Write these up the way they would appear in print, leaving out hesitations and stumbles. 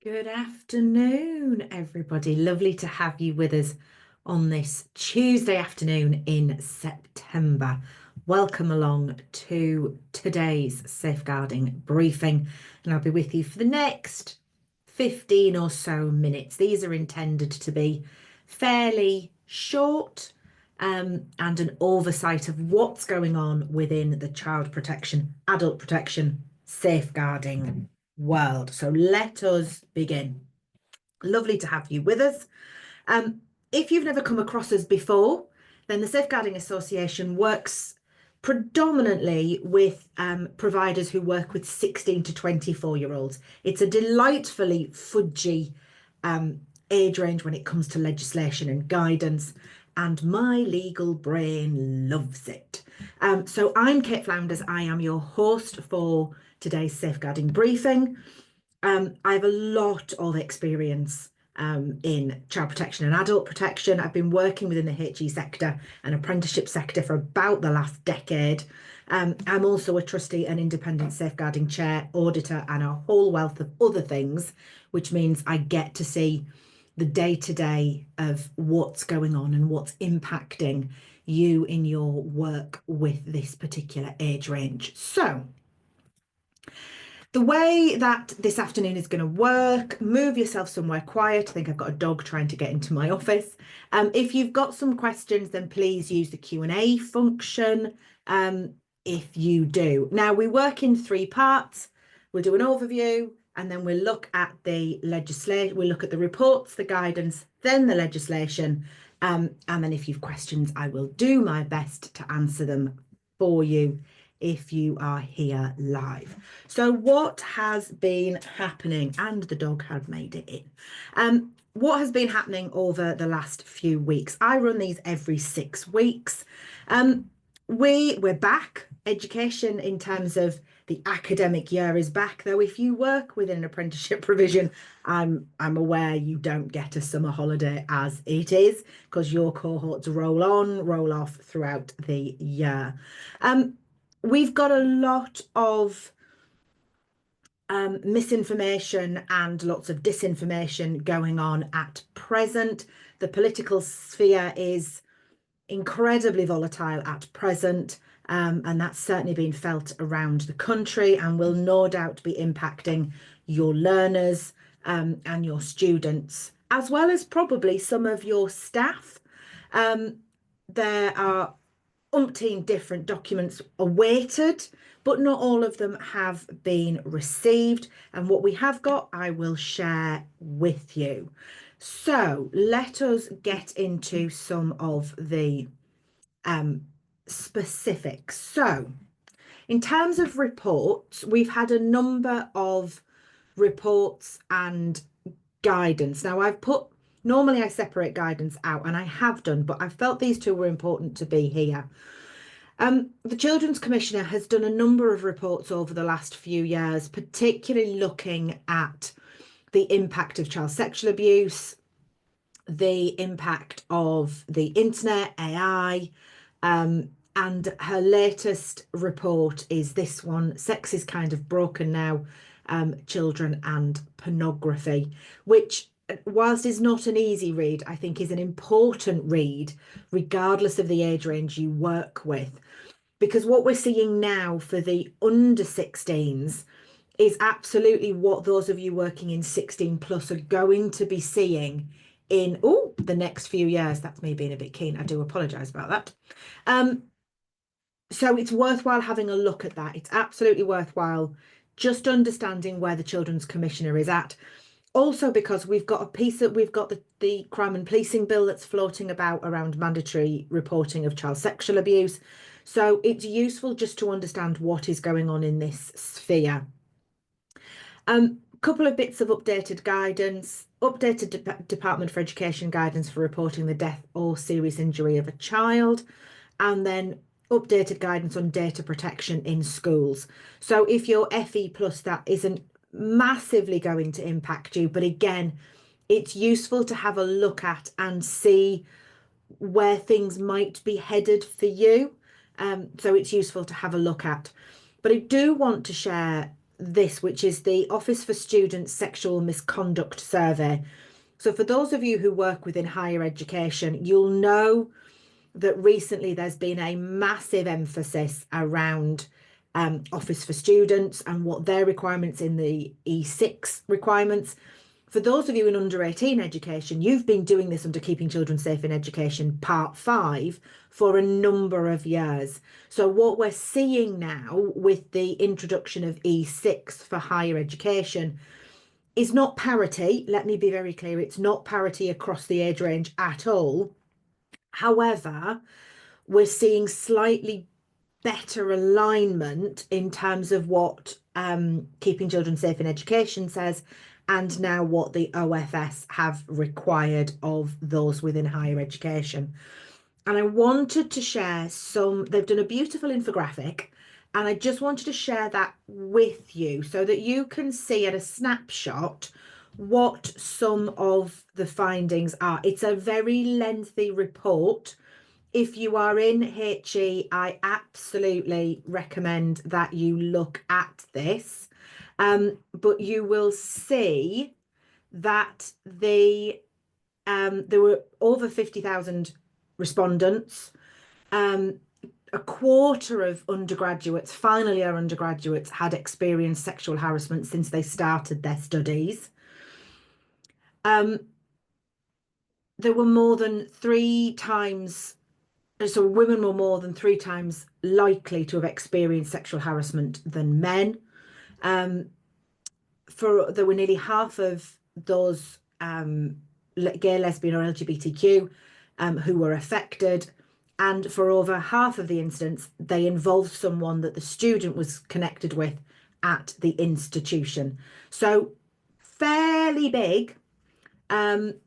Good afternoon, everybody. Lovely to have you with us on this Tuesday afternoon in September. Welcome along to today's safeguarding briefing, and I'll be with you for the next 15 or so minutes. These are intended to be fairly short and an oversight of what's going on within the child protection, adult protection, safeguarding world. So let us begin. Lovely to have you with us. Um, if you've never come across us before, then the Safeguarding Association works predominantly with providers who work with 16 to 24-year-olds. It's a delightfully fudgy age range when it comes to legislation and guidance, and my legal brain loves it. So I'm Kate Flounders. I am your host for today's safeguarding briefing. I have a lot of experience in child protection and adult protection. I've been working within the HE sector and apprenticeship sector for about the last decade. I'm also a trustee and independent safeguarding chair, auditor, and a whole wealth of other things, which means I get to see the day-to-day of what's going on and what's impacting you in your work with this particular age range. So the way that this afternoon is going to work, move yourself somewhere quiet. I think I've got a dog trying to get into my office. If you've got some questions, then please use the Q&A function if you do. Now, we work in three parts. We'll do an overview, and then we'll look at the legislation. We'll look at the reports, the guidance, then the legislation. And then if you've questions, I will do my best to answer them for you if you are here live. So what has been happening? And the dog had made it in. What has been happening over the last few weeks? I run these every 6 weeks. We're back. Education in terms of the academic year is back, though if you work within an apprenticeship provision, I'm aware you don't get a summer holiday as it is, because your cohorts roll on, roll off throughout the year. We've got a lot of misinformation and lots of disinformation going on at present. The political sphere is incredibly volatile at present, and that's certainly been felt around the country and will no doubt be impacting your learners and your students, as well as probably some of your staff. There are umpteen different documents awaited, but not all of them have been received. And what we have got, I will share with you. So let us get into some of the specifics. So in terms of reports, we've had a number of reports and guidance. Now normally I separate guidance out, and I have done, but I felt these two were important to be here. The Children's Commissioner has done a number of reports over the last few years, particularly looking at the impact of child sexual abuse, the impact of the internet, AI, and her latest report is this one, Sex is Kind of Broken Now, Children and Pornography, which, whilst is not an easy read, I think is an important read, regardless of the age range you work with. Because what we're seeing now for the under 16s is absolutely what those of you working in 16 plus are going to be seeing in the next few years. That's me being a bit keen. I do apologise about that. So it's worthwhile having a look at that. It's absolutely worthwhile just understanding where the Children's Commissioner is at. Also, because we've got the crime and policing bill that's floating about around mandatory reporting of child sexual abuse. So it's useful just to understand what is going on in this sphere. Couple of bits of updated guidance, updated Department for Education guidance for reporting the death or serious injury of a child, and then updated guidance on data protection in schools. So if you're FE plus, that isn't massively going to impact you, but again, it's useful to have a look at and see where things might be headed for you. So it's useful to have a look at. But I do want to share this, which is the Office for Student Sexual Misconduct Survey. So for those of you who work within higher education, you'll know that recently there's been a massive emphasis around Office for Students and what their requirements in the E6 requirements. For those of you in under 18 education, you've been doing this under Keeping Children Safe in Education Part 5 for a number of years. So what we're seeing now with the introduction of E6 for higher education is not parity. Let me be very clear, it's not parity across the age range at all. However, we're seeing slightly better alignment in terms of what Keeping Children Safe in Education says, and now what the OFS have required of those within higher education. And I wanted to share they've done a beautiful infographic, and I just wanted to share that with you so that you can see at a snapshot what some of the findings are. It's a very lengthy report. If you are in HE, I absolutely recommend that you look at this. But you will see that there were over 50,000 respondents. A quarter of undergraduates, final year undergraduates, had experienced sexual harassment since they started their studies. There were more than 3 times, so women were more than 3 times likely to have experienced sexual harassment than men. There were nearly half of those gay, lesbian, or LGBTQ who were affected. And for over half of the incidents, they involved someone that the student was connected with at the institution. So fairly big, but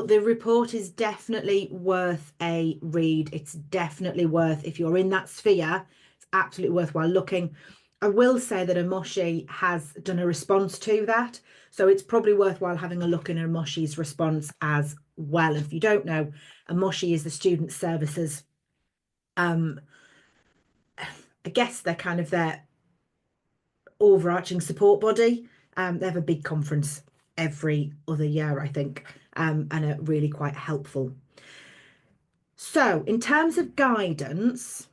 the report is definitely worth a read. It's definitely worth, if you're in that sphere, it's absolutely worthwhile looking. I will say that Amoshi has done a response to that, so it's probably worthwhile having a look in Amoshi's response as well. If you don't know, Amoshi is the Student Services. I guess they're kind of their overarching support body. They have a big conference every other year, I think, and are really quite helpful. So in terms of guidance,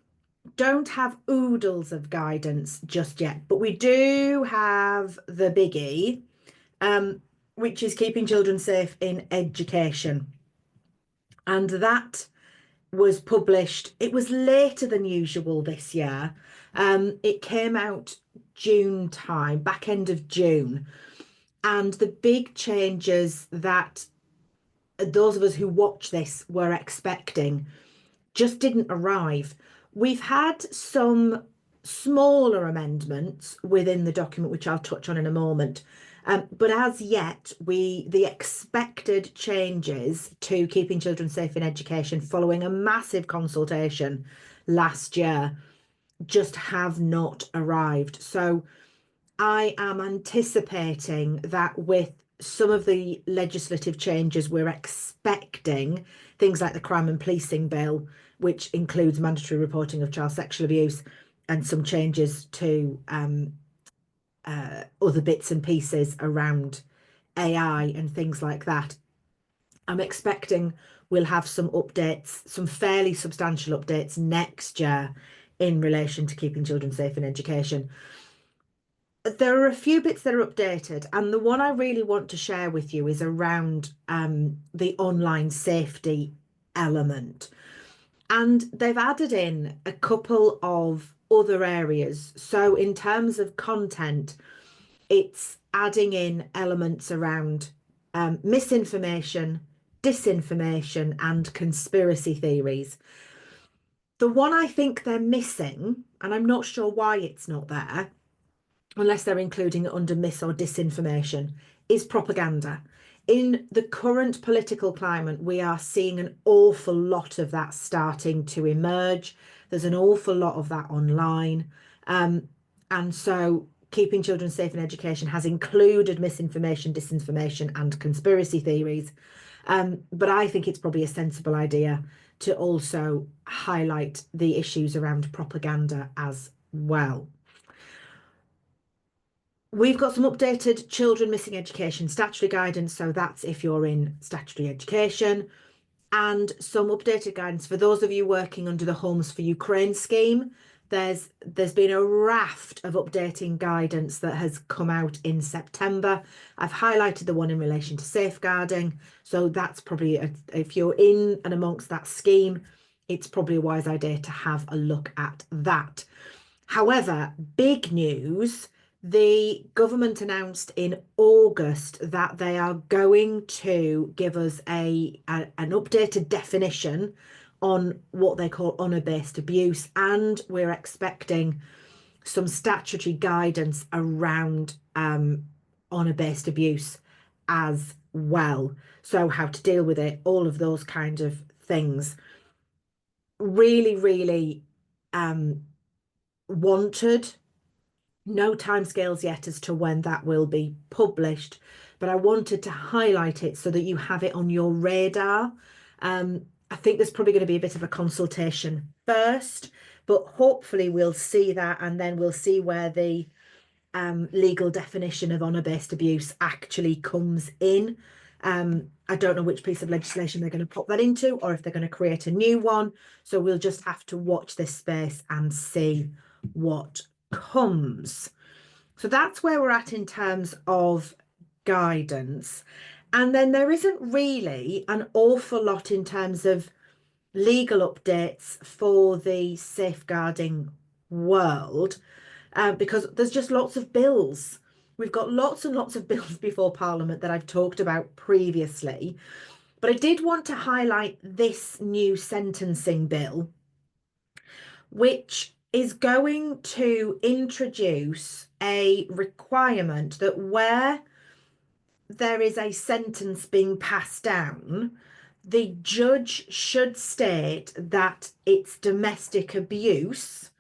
don't have oodles of guidance just yet, but we do have the biggie, which is Keeping Children Safe in Education. And that was published, it was later than usual this year. It came out June time, back end of June. And the big changes that those of us who watch this were expecting just didn't arrive. We've had some smaller amendments within the document, which I'll touch on in a moment. But as yet, the expected changes to Keeping Children Safe in Education following a massive consultation last year just have not arrived. So I am anticipating that with some of the legislative changes we're expecting, things like the Crime and Policing Bill, which includes mandatory reporting of child sexual abuse, and some changes to other bits and pieces around AI and things like that. I'm expecting we'll have some updates, some fairly substantial updates next year in relation to Keeping Children Safe in Education. There are a few bits that are updated, and the one I really want to share with you is around the online safety element. And they've added in a couple of other areas. So in terms of content, it's adding in elements around misinformation, disinformation, and conspiracy theories. The one I think they're missing, and I'm not sure why it's not there, unless they're including it under mis or disinformation, is propaganda. In the current political climate, we are seeing an awful lot of that starting to emerge. There's an awful lot of that online. And so Keeping Children Safe in Education has included misinformation, disinformation, and conspiracy theories. But I think it's probably a sensible idea to also highlight the issues around propaganda as well. We've got some updated children missing education statutory guidance. So that's if you're in statutory education, and some updated guidance for those of you working under the Homes for Ukraine scheme. There's been a raft of updating guidance that has come out in September. I've highlighted the one in relation to safeguarding. So that's probably, if you're in and amongst that scheme, it's probably a wise idea to have a look at that. However, big news, the government announced in August that they are going to give us an updated definition on what they call honour-based abuse, and we're expecting some statutory guidance around honour-based abuse as well. So how to deal with it, all of those kind of things. Really, really wanted. No timescales yet as to when that will be published, but I wanted to highlight it so that you have it on your radar. I think there's probably going to be a bit of a consultation first, but hopefully we'll see that, and then we'll see where the legal definition of honour-based abuse actually comes in. I don't know which piece of legislation they're going to put that into, or if they're going to create a new one. So we'll just have to watch this space and see what comes. So that's where we're at in terms of guidance. And then there isn't really an awful lot in terms of legal updates for the safeguarding world, because there's just lots of bills. We've got lots and lots of bills before Parliament that I've talked about previously. But I did want to highlight this new sentencing bill, which is going to introduce a requirement that where there is a sentence being passed down, the judge should state that it's domestic abuse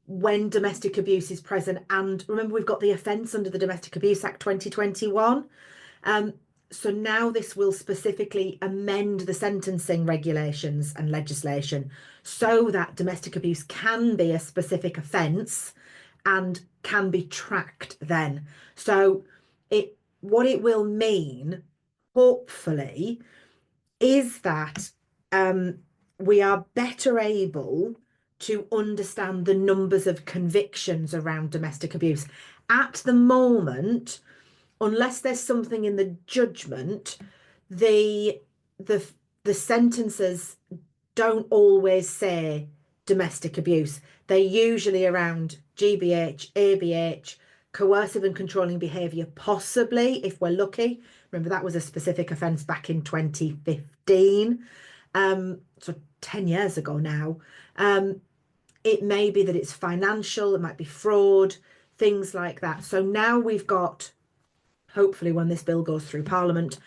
when domestic abuse is present. And remember, we've got the offence under the Domestic Abuse Act 2021. So now this will specifically amend the sentencing regulations and legislation so that domestic abuse can be a specific offence and can be tracked then. So what it will mean, hopefully, is that we are better able to understand the numbers of convictions around domestic abuse. At the moment, unless there's something in the judgment, the sentences don't always say domestic abuse. They're usually around GBH, ABH, coercive and controlling behaviour, possibly, if we're lucky. Remember, that was a specific offence back in 2015, so 10 years ago now. It may be that it's financial, it might be fraud, things like that. So now we've got, hopefully when this bill goes through Parliament,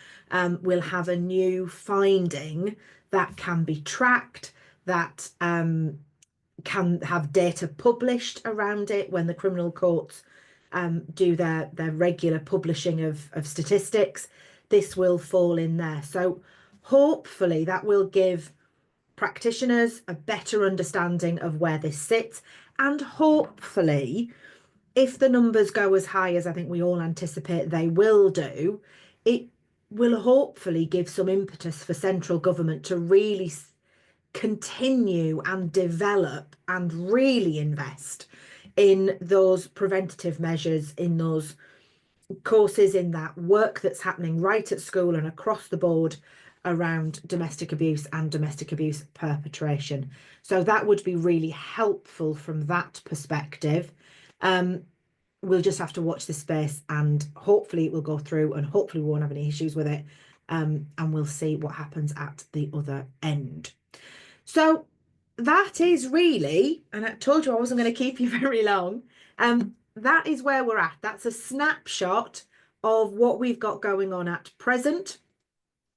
we'll have a new finding that can be tracked, that can have data published around it when the criminal courts do their regular publishing of statistics. This will fall in there. So hopefully that will give practitioners a better understanding of where this sits, and hopefully, if the numbers go as high as I think we all anticipate they will do, it will hopefully give some impetus for central government to really continue and develop and really invest in those preventative measures, in those courses, in that work that's happening right at school and across the board around domestic abuse and domestic abuse perpetration. So that would be really helpful from that perspective. We'll just have to watch this space, and hopefully it will go through, and hopefully we won't have any issues with it, and we'll see what happens at the other end. So that is really, and I told you I wasn't going to keep you very long, that is where we're at. That's a snapshot of what we've got going on at present.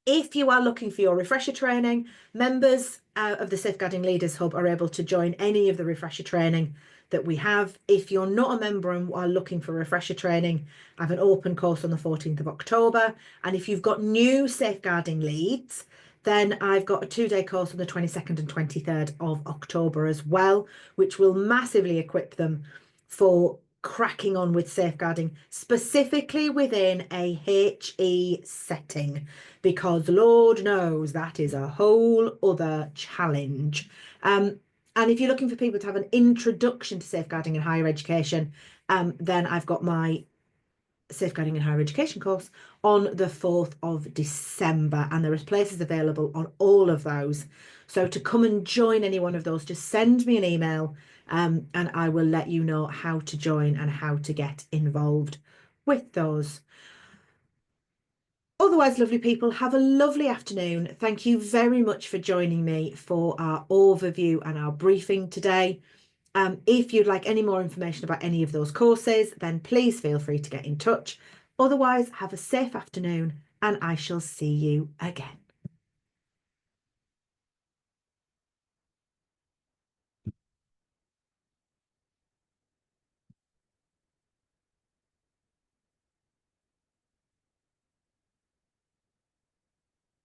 If you are looking for your refresher training, members of the Safeguarding Leaders Hub are able to join any of the refresher training that we have. If you're not a member and are looking for refresher training, I have an open course on the 14th of October. And if you've got new safeguarding leads, then I've got a 2-day course on the 22nd and 23rd of October as well, which will massively equip them for cracking on with safeguarding, specifically within a HE setting, because Lord knows that is a whole other challenge. And if you're looking for people to have an introduction to safeguarding in higher education, then I've got my Safeguarding in Higher Education course on the 4th of December, and there is places available on all of those. So to come and join any one of those, just send me an email, and I will let you know how to join and how to get involved with those. Otherwise, lovely people, have a lovely afternoon. Thank you very much for joining me for our overview and our briefing today. If you'd like any more information about any of those courses, then please feel free to get in touch. Otherwise, have a safe afternoon and I shall see you again.